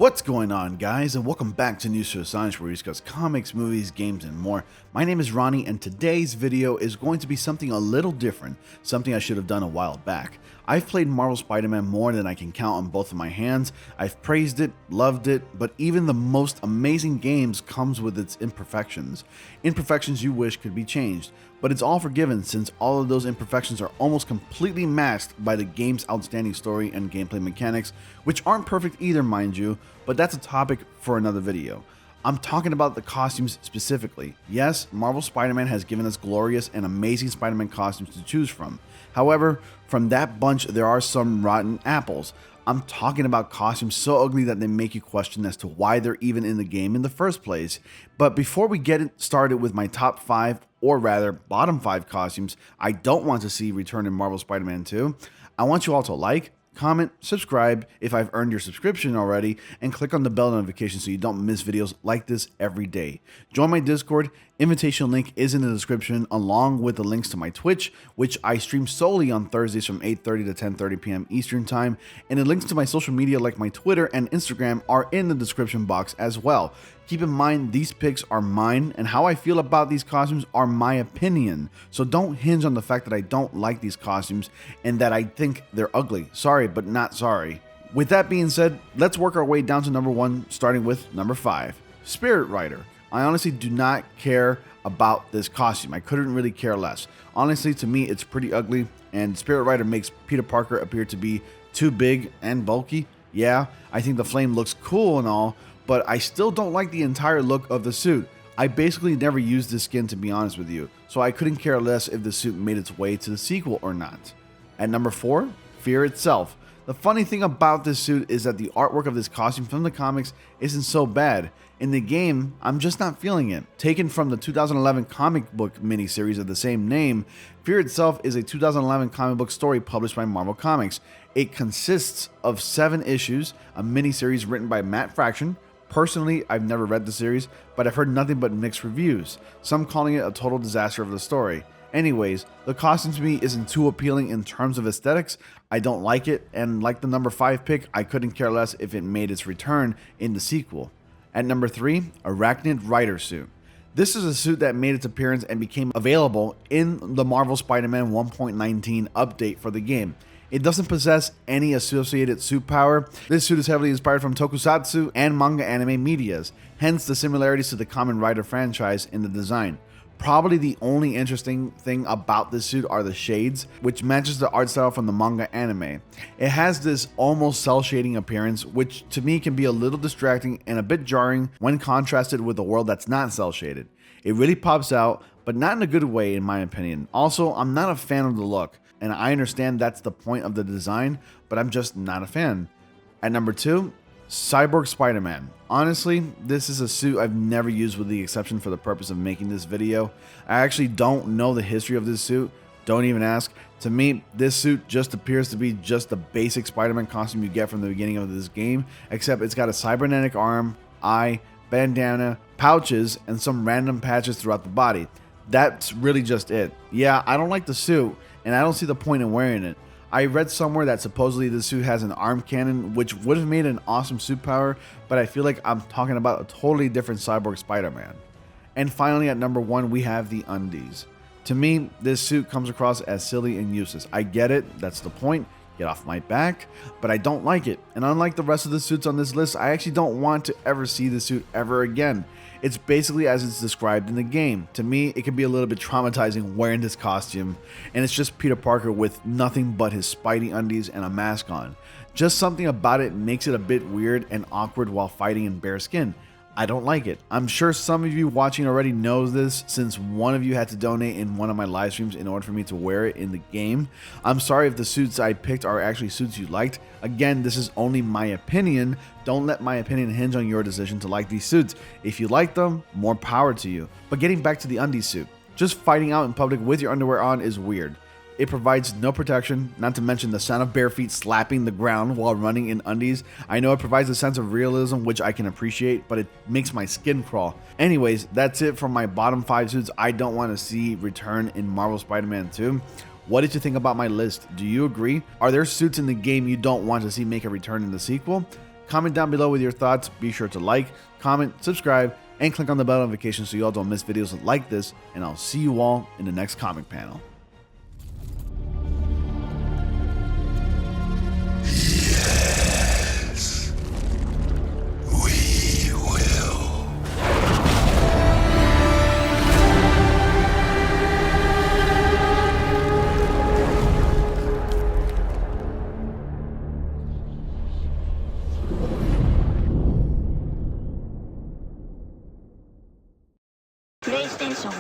What's going on, guys, and welcome back to News for Science, where we discuss comics, movies, games, and more. My name is Ronnie, and today's video is going to be something a little different, something I should have done a while back. I've played Marvel Spider-Man more than I can count on both of my hands. I've praised it, loved it, but even the most amazing games comes with its imperfections. Imperfections you wish could be changed, but it's all forgiven since all of those imperfections are almost completely masked by the game's outstanding story and gameplay mechanics, which aren't perfect either, mind you, but that's a topic for another video. I'm talking about the costumes specifically. Yes, Marvel Spider-Man has given us glorious and amazing Spider-Man costumes to choose from. However, from that bunch, there are some rotten apples. I'm talking about costumes so ugly that they make you question as to why they're even in the game in the first place. But before we get started with my top 5, or rather bottom 5 costumes I don't want to see return in Marvel Spider-Man 2, I want you all to like, comment, subscribe if I've earned your subscription already, and click on the bell notification so you don't miss videos like this every day. Join my Discord. Invitation link is in the description, along with the links to my Twitch, which I stream solely on Thursdays from 8:30 to 10:30 p.m. Eastern Time, and the links to my social media like my Twitter and Instagram are in the description box as well. Keep in mind, these picks are mine, and how I feel about these costumes are my opinion, so don't hinge on the fact that I don't like these costumes and that I think they're ugly. Sorry, but not sorry. With that being said, let's work our way down to number 1, starting with number 5, Spirit Ryder. I honestly do not care about this costume. I couldn't really care less. Honestly, to me, it's pretty ugly, and Spirit Ryder makes Peter Parker appear to be too big and bulky. Yeah, I think the flame looks cool and all, but I still don't like the entire look of the suit. I basically never used this skin, to be honest with you, so I couldn't care less if the suit made its way to the sequel or not. At number 4, Fear itself. The funny thing about this suit is that the artwork of this costume from the comics isn't so bad. In the game, I'm just not feeling it. Taken from the 2011 comic book miniseries of the same name, Fear itself is a 2011 comic book story published by Marvel Comics. It consists of 7 issues, a miniseries written by Matt Fraction. Personally, I've never read the series, but I've heard nothing but mixed reviews, some calling it a total disaster of the story. Anyways, the costume to me isn't too appealing in terms of aesthetics. I don't like it, and like the number 5 pick, I couldn't care less if it made its return in the sequel. At number 3, Arachnid Ryder suit. This is a suit that made its appearance and became available in the Marvel Spider-Man 1.19 update for the game. It doesn't possess any associated suit power. This suit is heavily inspired from tokusatsu and manga anime medias, hence the similarities to the common Ryder franchise in the design. Probably the only interesting thing about this suit are the shades, which matches the art style from the manga anime. It has this almost cel shading appearance, which to me can be a little distracting and a bit jarring when contrasted with a world that's not cel shaded. It really pops out, but not in a good way in my opinion. Also, I'm not a fan of the look, and I understand that's the point of the design, but I'm just not a fan. At number 2, Cyborg Spider-Man. Honestly, this is a suit I've never used with the exception for the purpose of making this video. I actually don't know the history of this suit. Don't even ask. To me, this suit just appears to be just the basic Spider-Man costume you get from the beginning of this game, except it's got a cybernetic arm, eye, bandana, pouches, and some random patches throughout the body. That's really just it. Yeah, I don't like the suit, and I don't see the point in wearing it. I read somewhere that supposedly this suit has an arm cannon, which would have made an awesome suit power, but I feel like I'm talking about a totally different Cyborg Spider-Man. And finally, at number 1, we have the undies. To me, this suit comes across as silly and useless. I get it, that's the point, get off my back, but I don't like it. And unlike the rest of the suits on this list, I actually don't want to ever see the suit ever again. It's basically as it's described in the game. To me, it can be a little bit traumatizing wearing this costume, and it's just Peter Parker with nothing but his Spidey undies and a mask on. Just something about it makes it a bit weird and awkward while fighting in bare skin. I don't like it. I'm sure some of you watching already knows this, since one of you had to donate in one of my live streams in order for me to wear it in the game. I'm sorry if the suits I picked are actually suits you liked. Again, this is only my opinion. Don't let my opinion hinge on your decision to like these suits. If you like them, more power to you. But getting back to the undies suit, just fighting out in public with your underwear on is weird. It provides no protection, not to mention the sound of bare feet slapping the ground while running in undies. I know it provides a sense of realism, which I can appreciate, but it makes my skin crawl. Anyways, that's it for my bottom 5 suits I don't want to see return in Marvel Spider-Man 2. What did you think about my list? Do you agree? Are there suits in the game you don't want to see make a return in the sequel? Comment down below with your thoughts. Be sure to like, comment, subscribe, and click on the bell notification so you all don't miss videos like this, and I'll see you all in the next comic panel. Yes, we will. PlayStation